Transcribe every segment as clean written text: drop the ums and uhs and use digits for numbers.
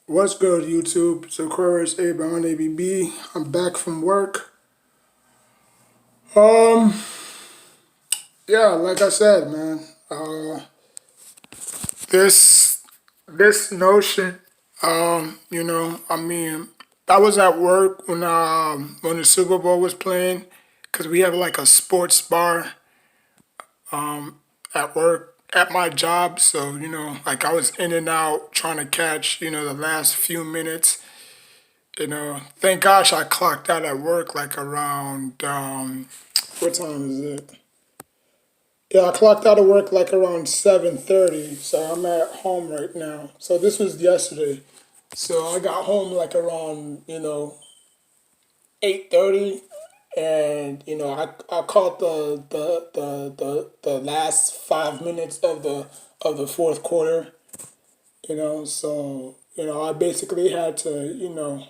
What's good, YouTube? It's Aquarius Abraham ABB. I'm back from work. Um, yeah, like I said, man. This this notion, I mean, I was at work when the Super Bowl was playing, cause we have like a sports bar at work at my job. So like I was in and out trying to catch the last few minutes. Thank gosh I clocked out at work like around what time is it? Yeah, I clocked out of work like around 7:30, so I'm at home right now. So this was yesterday. So I got home like around 8:30, and I caught the last 5 minutes of the fourth quarter. So I basically had to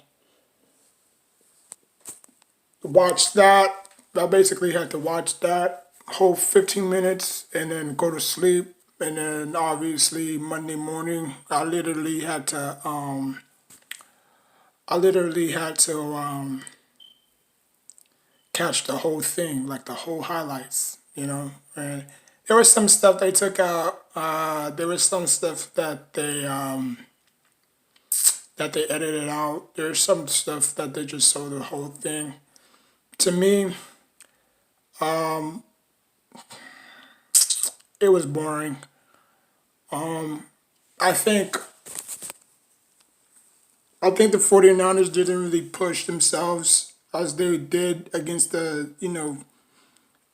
watch that. I basically had to watch that whole 15 minutes and then go to sleep. And then obviously Monday morning, I literally had to catch the whole thing, like the whole highlights. And there was some stuff they took out. There was some stuff that they edited out. There's some stuff that they just saw the whole thing. To me, it was boring. I think I think the 49ers didn't really push themselves as they did against the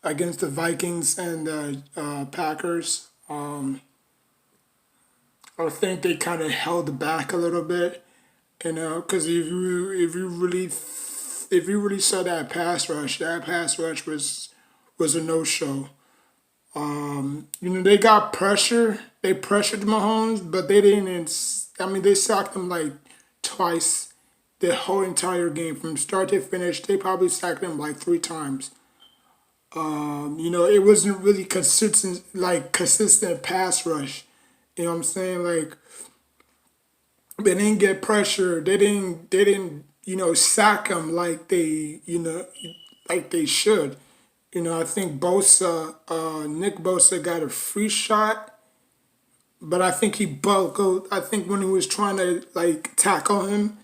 Vikings and the Packers. I think they kind of held back a little bit, because if you really saw that pass rush was a no show. They got pressure. They pressured Mahomes, but they didn't. I mean, they sacked him like twice the whole entire game from start to finish. They probably sacked him like three times. It wasn't really consistent pass rush. You know what I'm saying? Like they didn't get pressure. They didn't sack him like they should. I think Nick Bosa got a free shot, but I think he buckled. I think when he was trying to like tackle him,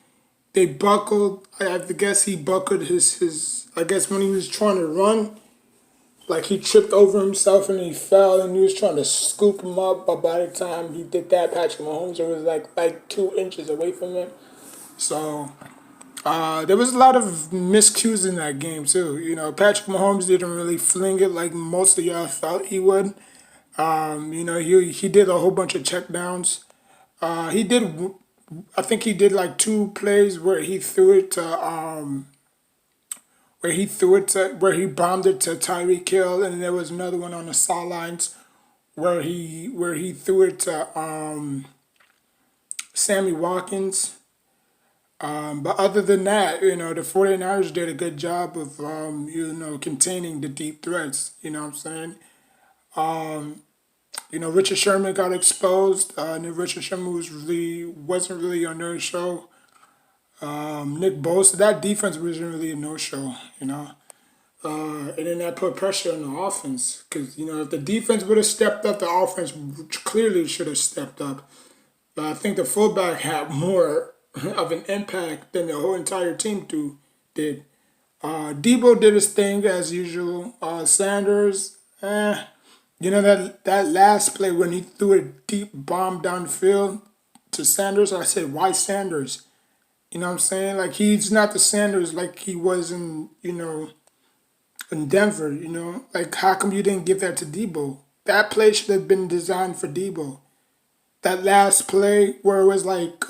they buckled. I guess he buckled his. I guess when he was trying to run, like he tripped over himself and he fell, and he was trying to scoop him up. But by the time he did that, Patrick Mahomes was like 2 inches away from him. So there was a lot of miscues in that game too. Patrick Mahomes didn't really fling it like most of y'all thought he would. He did a whole bunch of checkdowns. He did. I think he did like two plays where he bombed it to Tyreek Hill, and there was another one on the sidelines where he threw it to Sammy Watkins. But other than that, the 49ers did a good job of containing the deep threats. You know what I'm saying? Richard Sherman got exposed. And Richard Sherman wasn't really on their show. Nick Bosa, that defense wasn't really a no show. And then that put pressure on the offense because if the defense would have stepped up, the offense clearly should have stepped up. But I think the fullback had more of an impact than the whole entire team did. Debo did his thing as usual. Sanders, that last play when he threw a deep bomb downfield to Sanders, I said, why Sanders? You know what I'm saying? Like he's not the Sanders like he was in Denver. Like how come you didn't give that to Debo? That play should have been designed for Debo. That last play where it was like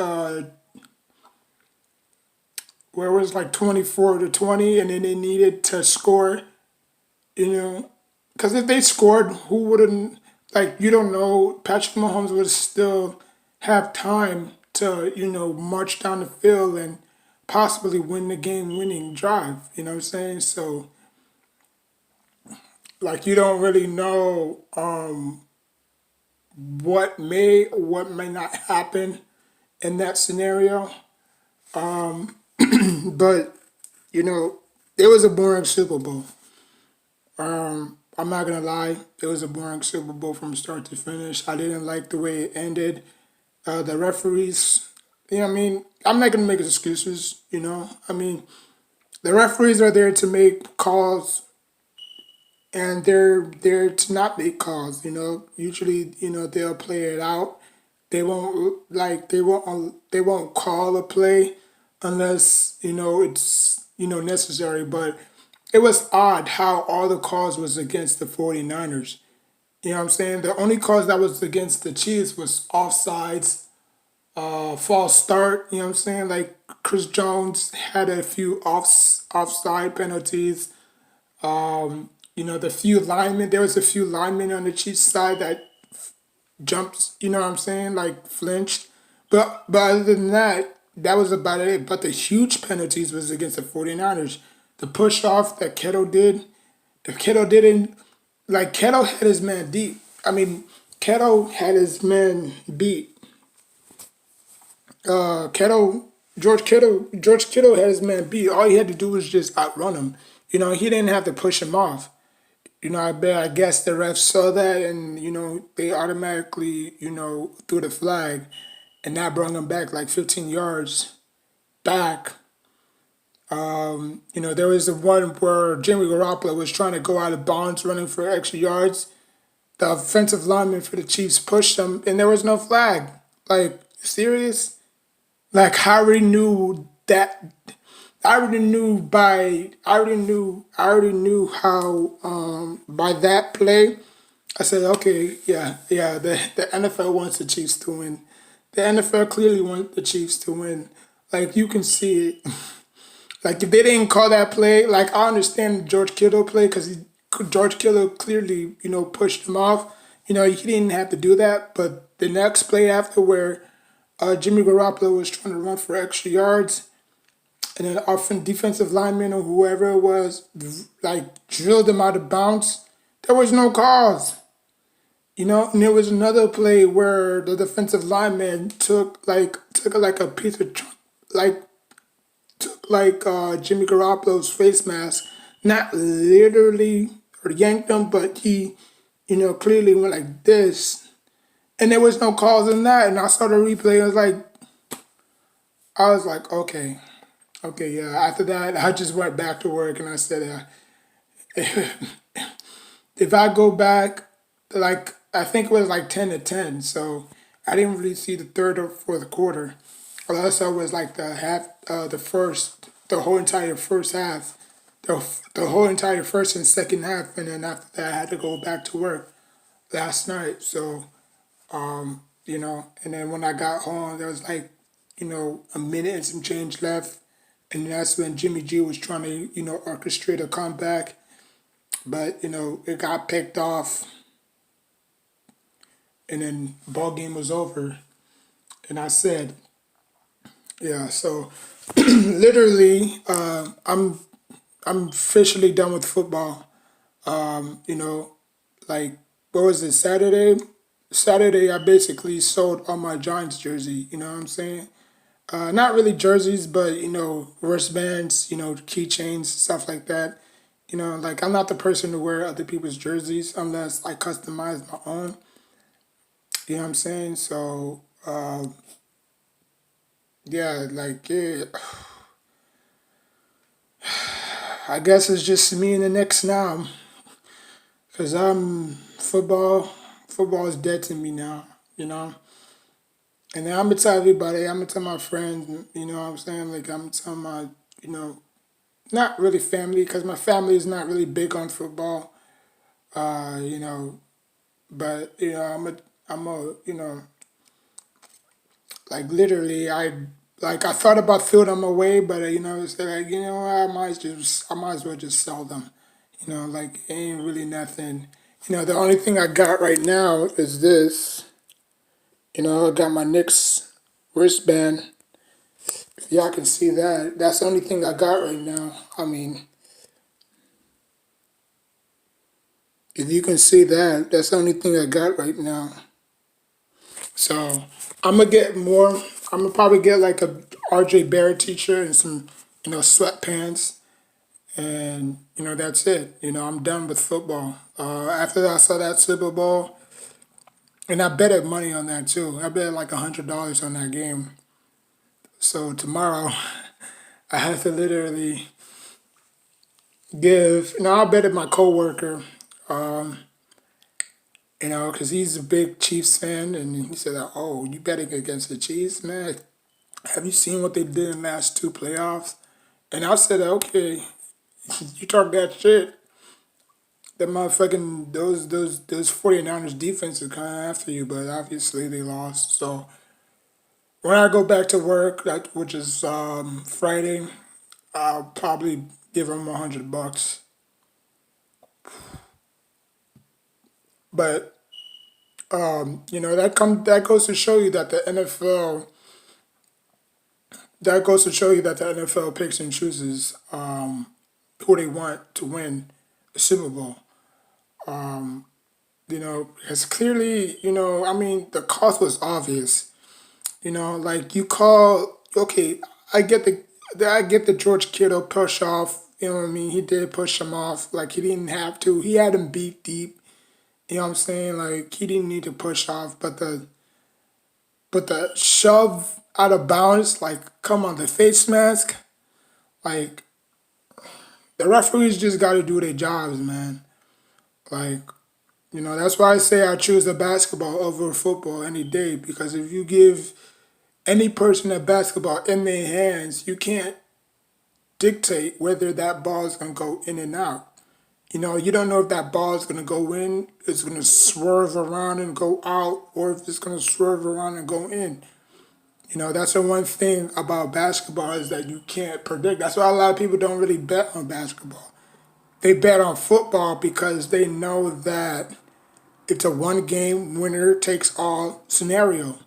24-20, and then they needed to score. You know, because if they scored, who wouldn't? Like you don't know, Patrick Mahomes would still have time to march down the field and possibly win the game-winning drive. You know what I'm saying? So like you don't really know what may or what may not happen in that scenario. But you know, it was a boring Super Bowl. I'm not gonna lie, it was a boring Super Bowl from start to finish. I didn't like the way it ended. The referees, you know, what I mean, I'm not gonna make excuses. I mean, the referees are there to make calls, and they're there to not make calls. Usually, they'll play it out. They won't call a play unless it's necessary. But it was odd how all the calls was against the 49ers. You know what I'm saying? The only calls that was against the Chiefs was offsides, false start. You know what I'm saying? Like Chris Jones had a few offside penalties. There was a few linemen on the Chiefs side that jumped, you know what I'm saying, like flinched. But other than that, that was about it. But the huge penalties was against the 49ers. The push off that Kettle did, the Kettle didn't, like Kettle had his man deep. I mean, Kettle had his man beat. Kettle, George Kittle had his man beat. All he had to do was just outrun him. He didn't have to push him off. I guess the refs saw that, and they automatically threw the flag, and that brought him back like 15 yards back. There was the one where Jimmy Garoppolo was trying to go out of bounds, running for extra yards. The offensive lineman for the Chiefs pushed him, and there was no flag. Like, serious? Like, I already knew that. I already knew how by that play. I said, okay, yeah, yeah. The NFL wants the Chiefs to win. The NFL clearly wants the Chiefs to win. Like, you can see it. Like, if they didn't call that play, like, I understand George Kittle play because George Kittle clearly pushed him off. He didn't have to do that. But the next play after, where Jimmy Garoppolo was trying to run for extra yards, and then often defensive lineman or whoever it was, like, drilled him out of bounds, there was no cause. And there was another play where the defensive lineman took like a piece of like took like Jimmy Garoppolo's face mask, not literally or yanked him, but he clearly went like this, and there was no cause in that. And I saw the replay. I was like, okay. Okay, yeah. After that, I just went back to work, and I said, if I go back, like, I think it was like 10-10, so I didn't really see the third or fourth quarter. All I saw was like the whole entire first half, the whole entire first and second half, and then after that, I had to go back to work last night. So, and then when I got home, there was like, a minute and some change left. And that's when Jimmy G was trying to, orchestrate a comeback. But, it got picked off. And then ball game was over. And I said, yeah, so literally, I'm officially done with football. Um, you know, like, what was it, Saturday? Saturday, I basically sold all my Giants jersey, you know what I'm saying? Not really jerseys, but wristbands, keychains, stuff like that. Like, I'm not the person to wear other people's jerseys unless I customize my own. You know what I'm saying? So yeah, like, yeah, I guess it's just me and the Knicks now, cause football is dead to me now. You know. And then I'm gonna tell everybody. I'm gonna tell my friends. You know what I'm saying? Like, I'm gonna tell my you know not really family, because my family is not really big on football. Uh, you know, but I'm a like, literally, I thought about throwing them away, but it's like, I might as well just sell them. Like, it ain't really nothing. The only thing I got right now is this. I got my Knicks wristband. If y'all can see that, that's the only thing I got right now. I mean, if you can see that, that's the only thing I got right now. So I'm gonna get more. I'm gonna probably get like a RJ Barrett t-shirt and some, sweatpants, and that's it. I'm done with football. After I saw that Super Bowl, and I betted money on that too. I bet like $100 on that game. So tomorrow, I have to literally give. I betted my coworker, because he's a big Chiefs fan, and he said, "Oh, you betting against the Chiefs, man? Have you seen what they did in the last two playoffs?" And I said, "Okay, you talk that shit. That motherfucking those 49ers defense is coming after you, but obviously they lost. So when I go back to work, which is Friday, I'll probably give them $100. But that goes to show you that the NFL picks and chooses who they want to win the Super Bowl. Because clearly, I mean, the cost was obvious. Like you call, okay, I get the George Kittle push off. You know what I mean? He did push him off. Like he didn't have to. He had him beat deep. You know what I'm saying? Like he didn't need to push off, but the shove out of bounds, like come on, the face mask, like the referees just got to do their jobs, man. Like that's why I say I choose the basketball over football any day, because if you give any person a basketball in their hands, you can't dictate whether that ball is gonna go in and out. You don't know if that ball is gonna go in, it's gonna swerve around and go out, or if it's gonna swerve around and go in. That's the one thing about basketball is that you can't predict. That's why a lot of people don't really bet on basketball. They bet on football because they know that it's a one game winner takes all scenario.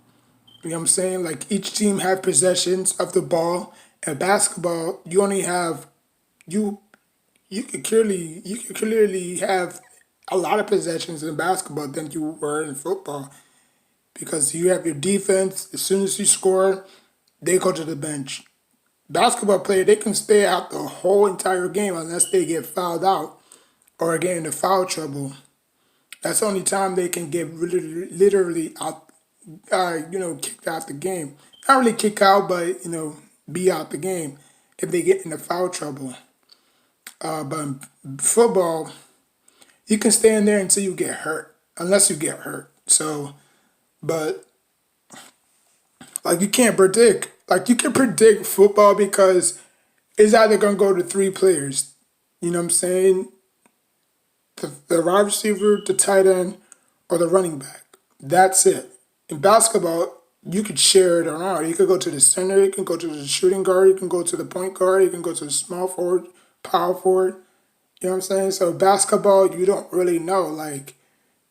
You know what I'm saying? Like each team have possessions of the ball. And basketball, you only have you you could clearly have a lot of possessions in basketball than you were in football, because you have your defense. As soon as you score, they go to the bench. Basketball player, they can stay out the whole entire game unless they get fouled out or get into foul trouble. That's the only time they can get literally out, kicked out the game. Not really kick out, but be out the game if they get into foul trouble. But in football, you can stay in there until you get hurt, unless you get hurt. So, but like you can't predict. Like you can predict football because it's either gonna go to three players. You know what I'm saying? The wide receiver, the tight end, or the running back. That's it. In basketball, you could share it around. You could go to the center, you can go to the shooting guard, you can go to the point guard, you can go to the small forward, power forward. You know what I'm saying? So basketball, you don't really know. Like,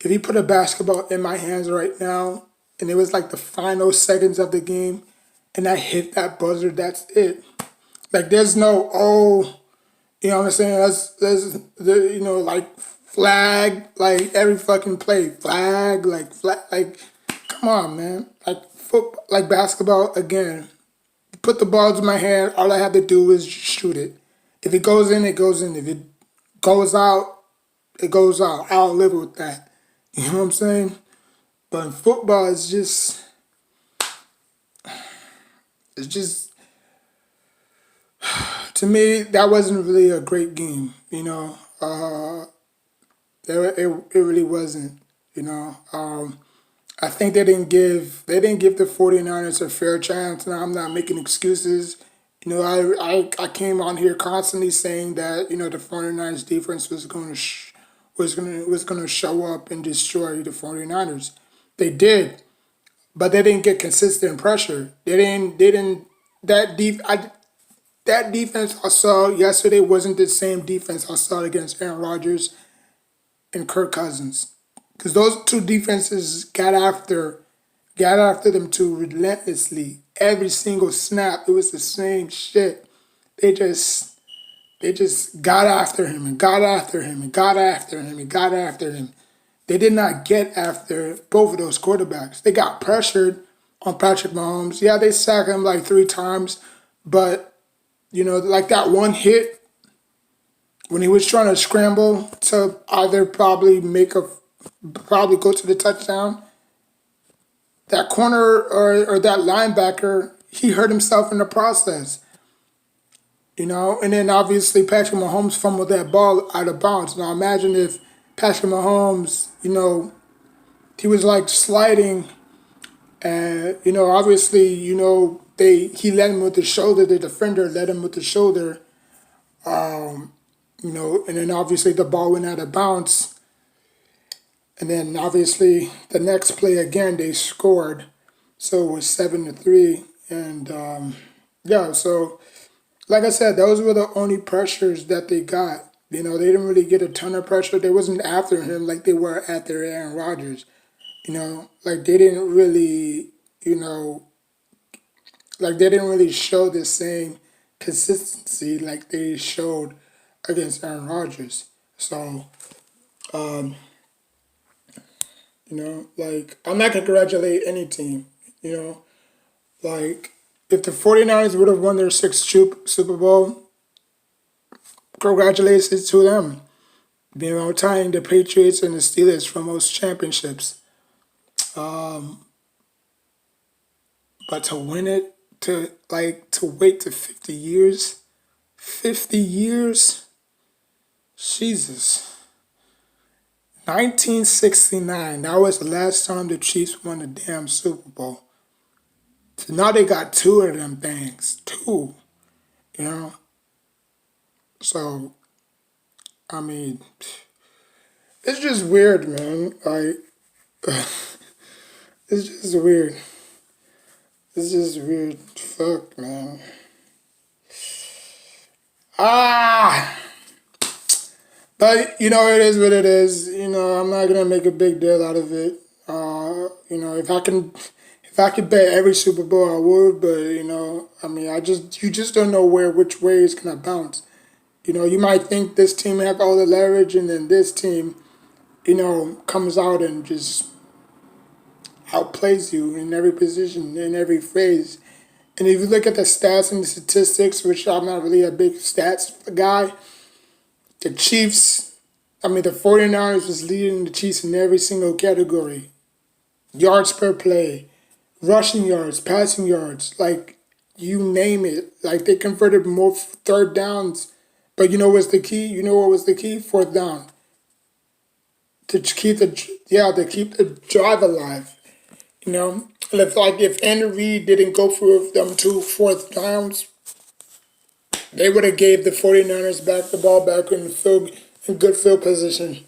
if you put a basketball in my hands right now, and it was like the final seconds of the game, and I hit that buzzer, that's it. Like, there's no, oh, you know what I'm saying? Like flag, like every fucking play, flag, like, come on, man. Like football, like basketball, again, put the ball in my hand, all I have to do is shoot it. If it goes in, it goes in. If it goes out, it goes out. I'll live with that. You know what I'm saying? But in football, it's just, to me, that wasn't really a great game. It really wasn't. I think they didn't give the 49ers a fair chance. Now, I'm not making excuses. I came on here constantly saying that the 49ers defense was going to show up and destroy the 49ers. They did, but they didn't get consistent pressure. They didn't that def I, that defense I saw yesterday wasn't the same defense I saw against Aaron Rodgers and Kirk Cousins. Because those two defenses got after them too relentlessly. Every single snap, it was the same shit. They just they just got after him and got after him and got after him and got after him. They did not get after both of those quarterbacks. They got pressured, on Patrick Mahomes. Yeah, they sacked him like 3 times, but like that one hit when he was trying to scramble to either probably go to the touchdown. That corner or that linebacker, he hurt himself in the process. And then obviously Patrick Mahomes fumbled that ball out of bounds. Now imagine if Patrick Mahomes, he was like sliding, and obviously, he led him with the shoulder. The defender led him with the shoulder, and then obviously the ball went out of bounds, and then obviously the next play again they scored, so it was 7-3, and yeah, so like I said, those were the only pressures that they got. They didn't really get a ton of pressure. They wasn't after him like they were after Aaron Rodgers. Like they didn't really, like they didn't really show the same consistency like they showed against Aaron Rodgers. So, like I'm not gonna congratulate any team. Like if the 49ers would have won their sixth Super Bowl, congratulations to them. Tying the Patriots and the Steelers for most championships. But to win it, to wait to 50 years, 50 years, Jesus. 1969, that was the last time the Chiefs won the damn Super Bowl. So now they got two of them things, two, you know? So, I mean, it's just weird, man. Like, it's just weird. It's just weird. Fuck, man. Ah! But, it is what it is. I'm not going to make a big deal out of it. If I could bet every Super Bowl, I would. But, I mean, you just don't know which way it's going to bounce. You might think this team have all the leverage, and then this team, comes out and just outplays you in every position, in every phase. And if you look at the stats and the statistics, which I'm not really a big stats guy, the 49ers was leading the Chiefs in every single category. Yards per play, rushing yards, passing yards, like you name it. Like they converted more third downs. But you know what's the key? You know what was the key? Fourth down. To keep the drive alive. And if Andy Reid didn't go for them 2 4th downs, they would have gave the 49ers back the ball back in good field position.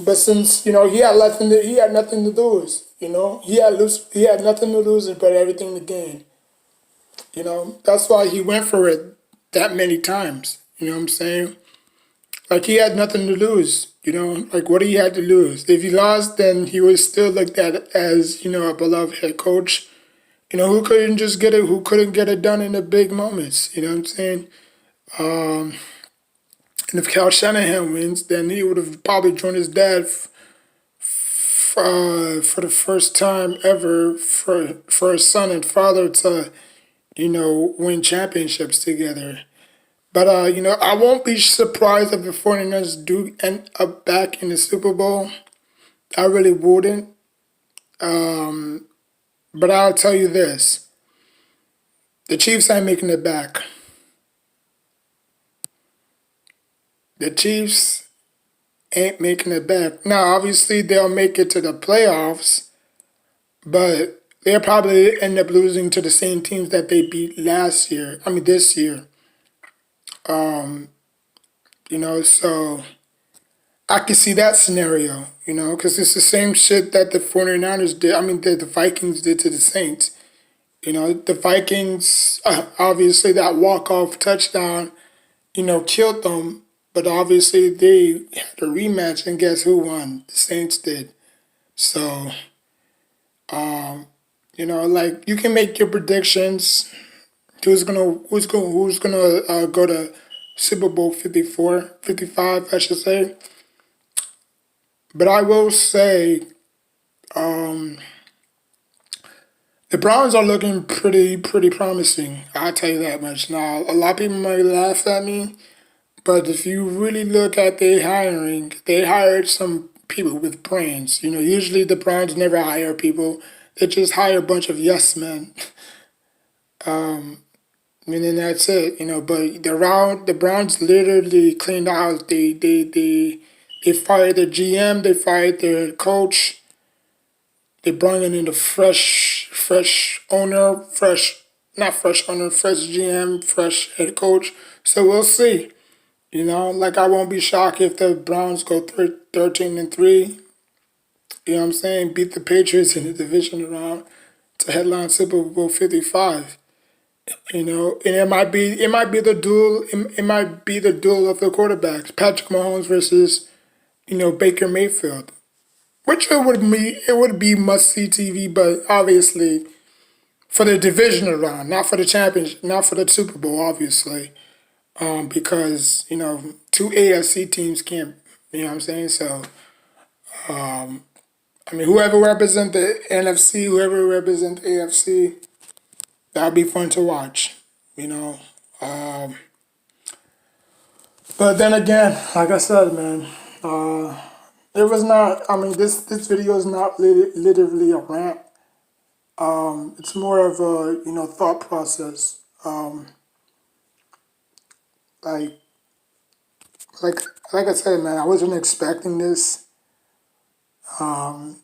But since he had nothing to lose. He had nothing to lose but everything to gain. That's why he went for it that many times. You know what I'm saying? Like he had nothing to lose. Like what he had to lose. If he lost, then he was still looked at as a beloved head coach. Who couldn't get it done in the big moments. You know what I'm saying? And if Cal Shanahan wins, then he would have probably joined his dad for the first time ever for a son and father to, win championships together. But, I won't be surprised if the 49ers do end up back in the Super Bowl. I really wouldn't. But I'll tell you this. The Chiefs ain't making it back. The Chiefs ain't making it back. Now, obviously, they'll make it to the playoffs, but they'll probably end up losing to the same teams that they beat this year. So I can see that scenario, because it's the same shit that the 49ers did. The Vikings did to the Saints. The Vikings, obviously, that walk-off touchdown, killed them. But obviously, they had a rematch, and guess who won? The Saints did. So, like you can make your predictions. Who's gonna go to Super Bowl 54, 55, I should say. But I will say, The Browns are looking pretty promising. I'll tell you that much. Now, a lot of people might laugh at me, but if you really look at their hiring, they hired some people with brains. Usually the Browns never hire people; they just hire a bunch of yes men. And then that's it. But the Browns literally cleaned out. They fired their GM. They fired their coach. They brought in a fresh owner, not fresh owner, fresh GM, fresh head coach. So we'll see. Like I won't be shocked if the Browns go 13-3. You know what I'm saying? Beat the Patriots in the division round to headline Super Bowl 55. And it might be the duel. It might be the duel of the quarterbacks: Patrick Mahomes versus Baker Mayfield. Which it would be must see TV, but obviously for the divisional round, not for the championship, not for the Super Bowl, obviously, because two AFC teams can't. You know what I'm saying? So I mean, whoever represent the NFC, whoever represent the AFC, that'll be fun to watch. You know, um, but then again, like I said, man, it was not. I mean, this video is not literally a rant. It's more of a thought process. Like like like I said, man, I wasn't expecting this. Um,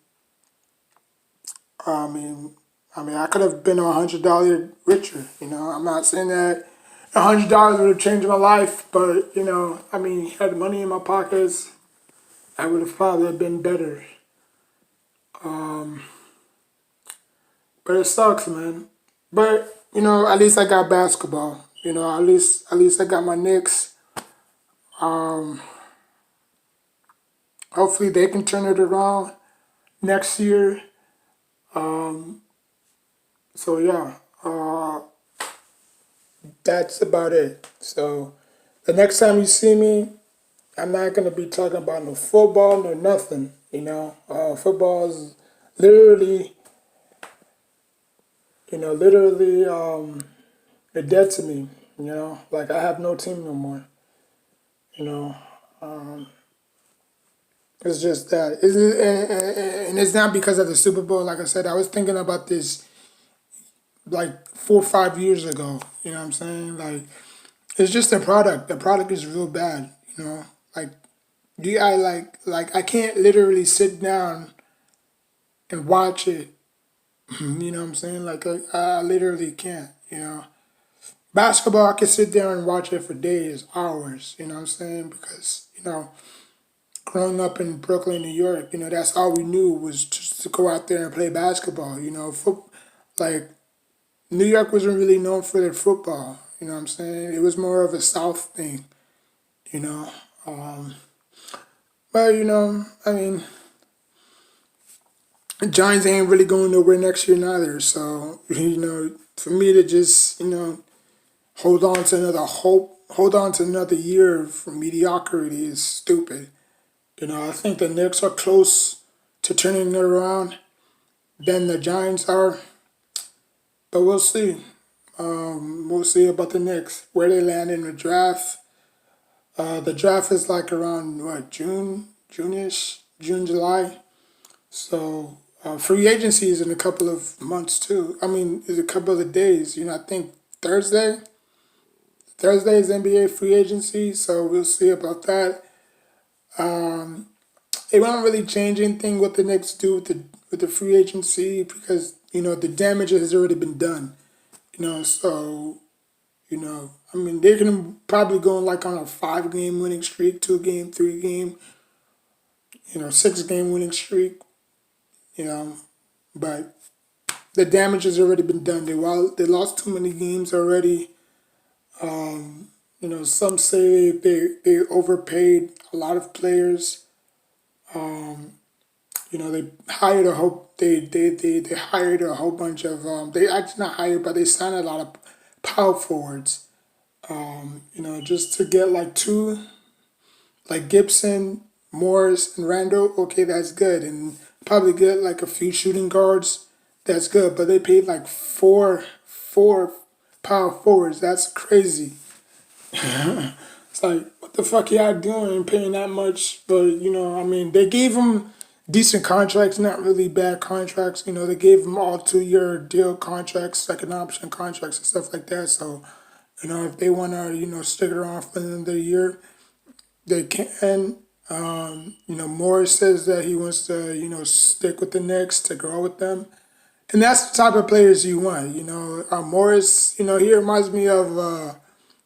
I mean, I could have been $100 richer. I'm not saying that $100 would have changed my life, but I mean, had money in my pockets, I would have probably been better. Um, but it sucks, man. But at least I got basketball. At least I got my Knicks. Um, Hopefully they can turn it around next year. Um, so yeah, that's about it. So the next time you see me, I'm not gonna be talking about no football, no nothing. Football is literally, literally they're dead to me. Like I have no team no more. You know, um, it's just that, and it's not because of the Super Bowl. Like I said, I was thinking about this like 4 or 5 years ago. You know what I'm saying? Like it's just the product. The product is real bad. Like I I can't literally sit down and watch it. You know what I'm saying? Like I literally can't. Basketball, I can sit there and watch it for days, hours. You know what I'm saying? Because growing up in Brooklyn, New York, that's all we knew was just to go out there and play basketball. Like New York wasn't really known for their football. You know what I'm saying? It was more of a South thing. You know, um, but I mean, the Giants ain't really going nowhere next year neither. So for me to just hold on to another year for mediocrity is stupid. I think the Knicks are close to turning it around than the Giants are, but we'll see. We'll see about the Knicks, where they land in the draft. The draft is like around what, June-ish, June, July. So free agency is in a couple of months too. I mean, it's a couple of days. I think Thursday. Thursday is NBA free agency, so we'll see about that. Um, it won't really change anything what the Knicks do with the free agency because the damage has already been done. So I mean they can probably go like on a 5 game winning streak, 2 game, 3 game, 6 game winning streak. You know, but the damage has already been done. They lost too many games already. Some say they overpaid a lot of players. Um, they hired a whole they hired a whole bunch of they actually not hired but they signed a lot of power forwards. Just to get like two, like Gibson, Morris, and Randall. Okay, that's good, and probably get like a few shooting guards. That's good, but they paid like four power forwards. That's crazy. It's like, what the fuck y'all doing paying that much? But, I mean, they gave them decent contracts, not really bad contracts. They gave them all 2-year deal contracts, second option contracts, and stuff like that. So, if they want to, stick it around for another year, they can. Morris says that he wants to, stick with the Knicks to grow with them. And that's the type of players you want. Morris, he reminds me of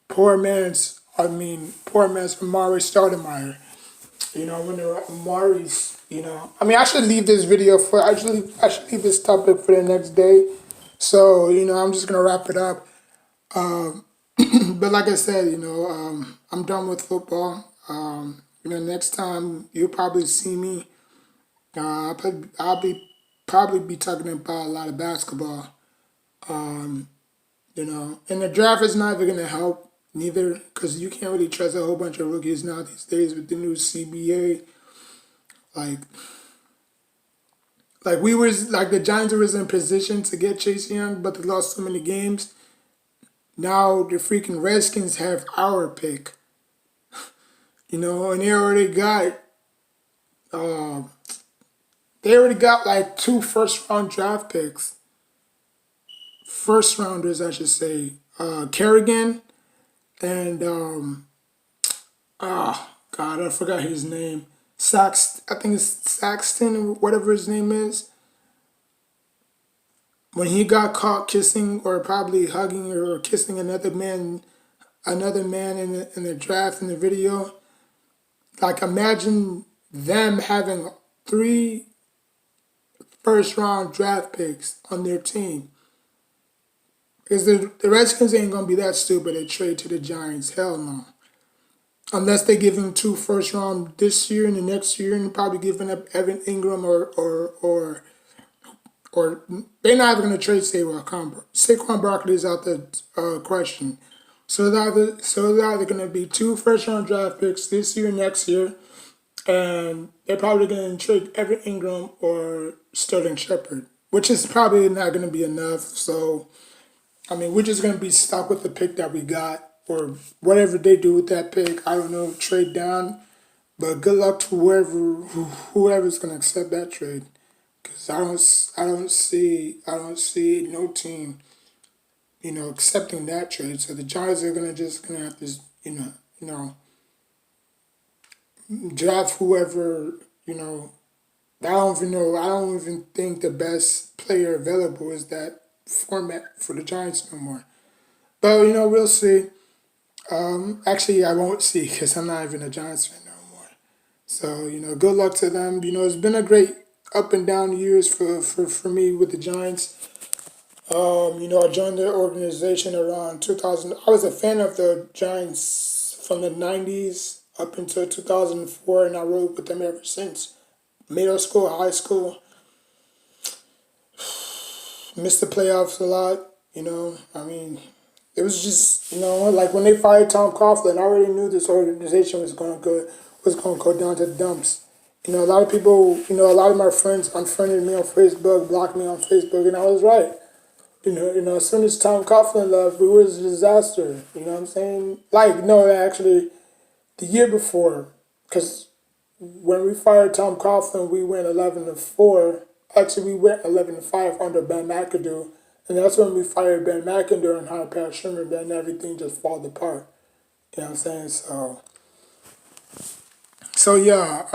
poor man's Amari Stoudemire. When the Amari's, I should leave this video for, I should leave this topic for the next day. So, I'm just going to wrap it up. But like I said, I'm done with football. Next time you'll probably see me. I'll be probably be talking about a lot of basketball. And the draft is not even gonna help neither because you can't really trust a whole bunch of rookies now these days with the new CBA. Like, the Giants was in position to get Chase Young, but they lost so many games. Now the freaking Redskins have our pick. And uh, they already got like 2 first-round draft picks. First rounders, I should say. Kerrigan and God, I forgot his name. I think it's Saxton or whatever his name is. When he got caught kissing or probably hugging or kissing another man in the draft in the video, like imagine them having 3 first round draft picks on their team. Because the Redskins ain't going to be that stupid to trade to the Giants. Hell no. Unless they give him 2 first round this year and the next year and probably giving up Evan Ingram or they're not even going to trade Saquon. Saquon Barkley is out the question. So it's either going to be 2 first round draft picks this year and next year. And they're probably going to trade Evan Ingram or Sterling Shepard, which is probably not going to be enough. So, we're just going to be stuck with the pick that we got or whatever they do with that pick. I don't know, trade down. But good luck to whoever's going to accept that trade. Because I don't see no team, accepting that trade. So the Giants are going to have to, draft whoever, I don't even know. I don't even think the best player available is that format for the Giants no more. But, we'll see. Actually, I won't see because I'm not even a Giants fan no more. So, good luck to them. It's been a great up and down years for me with the Giants. I joined the organization around 2000. I was a fan of the Giants from the 90s up until 2004, and I rode with them ever since. Middle school, high school. Missed the playoffs a lot, It was just, like when they fired Tom Coughlin, I already knew this organization was going to go down to the dumps. A lot of people, a lot of my friends unfriended me on Facebook, blocked me on Facebook, and I was right. As soon as Tom Coughlin left, it was a disaster. You know what I'm saying? Like, no, actually, the year before, because when we fired Tom Coughlin, we went 11-4. Actually, we went 11-5 under Ben McAdoo, and that's when we fired Ben McAdoo and hired Pat Shermer. Then everything just fall apart. You know what I'm saying? So yeah.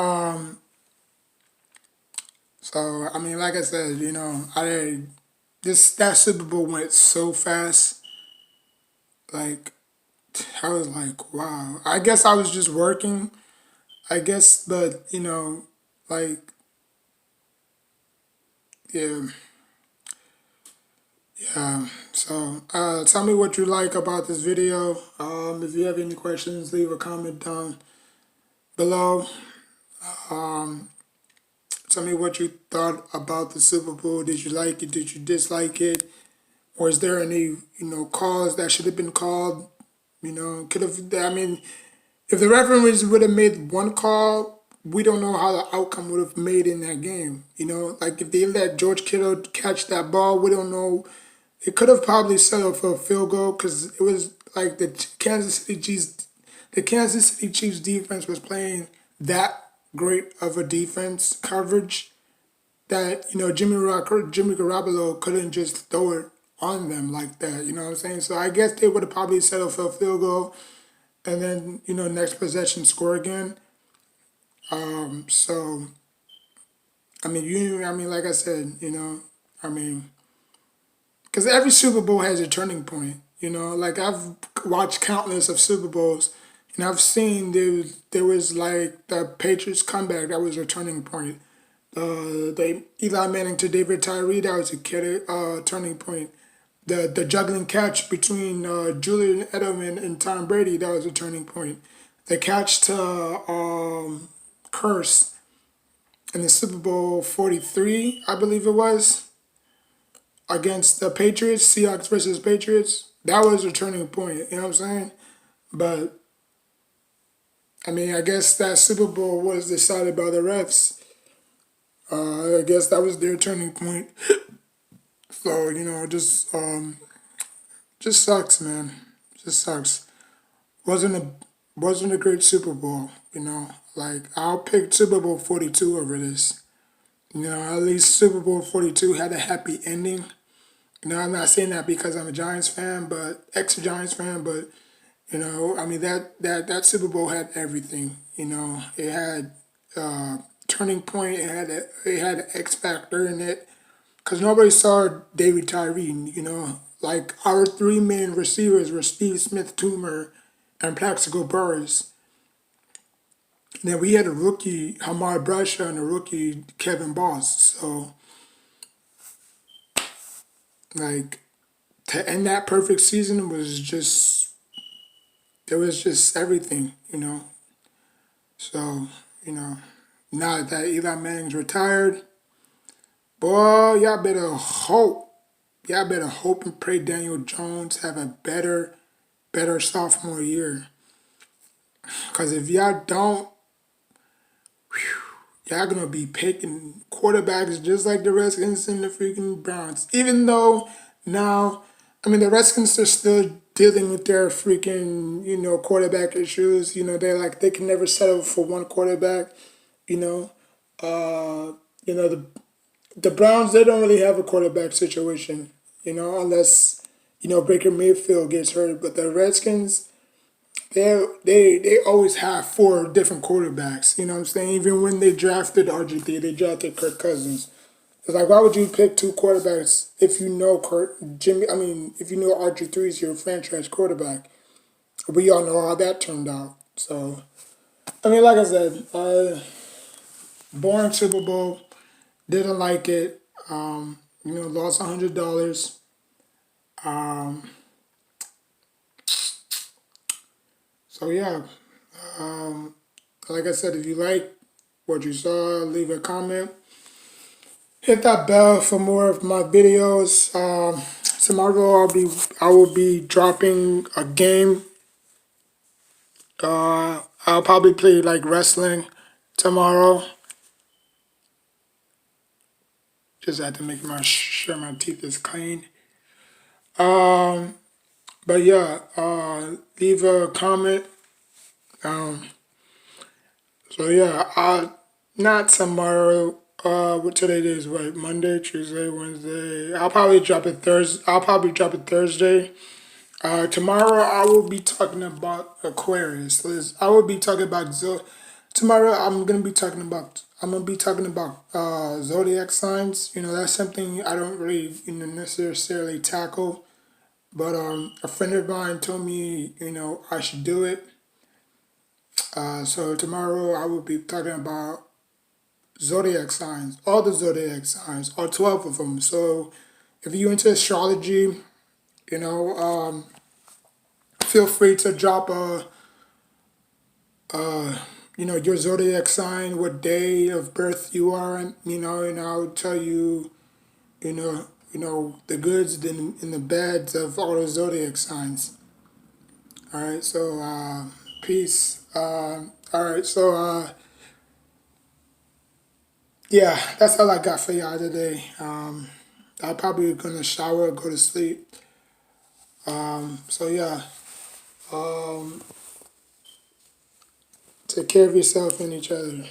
Like I said, that Super Bowl went so fast. Like, I was like, wow. I guess I was just working. I guess, but like, yeah, yeah. So, tell me what you like about this video. If you have any questions, leave a comment down below. Tell me what you thought about the Super Bowl. Did you like it? Did you dislike it? Or is there any, calls that should have been called? Could have, if the referees would have made one call, we don't know how the outcome would have made in that game. Like if they let George Kittle catch that ball, we don't know. It could have probably settled for a field goal because it was like the Kansas City Chiefs defense was playing that great of a defense coverage that Jimmy Garoppolo couldn't just throw it on them like that. You know what I'm saying? So I guess they would have probably settled for a field goal and then next possession score again. So I mean, like I said, I mean, because every Super Bowl has a turning point. Like I've watched countless of Super Bowls, and I've seen there was like the Patriots comeback that was a turning point. The Eli Manning to David Tyree, that was a turning point. The juggling catch between Julian Edelman and Tom Brady, that was a turning point. The catch to Curse in the Super Bowl 43, I believe it was, against the Patriots, Seahawks versus Patriots, that was a turning point. You know what I'm saying? But I mean, I guess that Super Bowl was decided by the refs. I guess that was their turning point. So just sucks, man. Just sucks. Wasn't a wasn't a great Super Bowl. Like I'll pick Super Bowl 42 over this. At least Super Bowl 42 had a happy ending. I'm not saying that because I'm a Giants fan, but ex-Giants fan, but I mean that Super Bowl had everything. It had turning point. It had an X factor in it because nobody saw David Tyree. Like our three main receivers were Steve Smith, Toomer, and Plaxico Burress. And then we had a rookie Hamar Brusha and a rookie Kevin Boss. So like to end that perfect season was just there was just everything. So you know now that Eli Manning's retired, boy, y'all better hope and pray Daniel Jones have a better sophomore year. Cause if y'all don't, y'all gonna be picking quarterbacks just like the Redskins and the freaking Browns. Even though now, I mean the Redskins are still dealing with their freaking quarterback issues. They can never settle for one quarterback. You know, uh, the Browns, they don't really have a quarterback situation. Unless Baker Mayfield gets hurt. But the Redskins, they always have four different quarterbacks. You know what I'm saying? Even when they drafted RG3, they drafted Kirk Cousins. It's like, why would you pick two quarterbacks if you know if you know RG3 is your franchise quarterback? We all know how that turned out. So, I mean, like I said, boring Super Bowl, didn't like it. Lost $100. Um, so yeah, like I said, if you like what you saw, leave a comment. Hit that bell for more of my videos. Tomorrow I will be dropping a game. I'll probably play like wrestling tomorrow. Just have to make sure my teeth is clean. Um, but yeah, leave a comment. Um, so yeah, not tomorrow. What today is? What, Monday, Tuesday, Wednesday. I'll probably drop it Thursday. Tomorrow I will be talking about Aquarius. I will be talking about tomorrow. I'm gonna be talking about zodiac signs. That's something I don't really necessarily tackle, but a friend of mine told me I should do it. So tomorrow I will be talking about zodiac signs, all the zodiac signs, all 12 of them. So if you're into astrology, you know, um, feel free to drop your zodiac sign, what day of birth you are, and I'll tell you, the goods and the bads of all the zodiac signs. All right, so peace. All right, so Yeah, that's all I got for y'all today. I'm probably gonna shower, go to sleep. So yeah, take care of yourself and each other.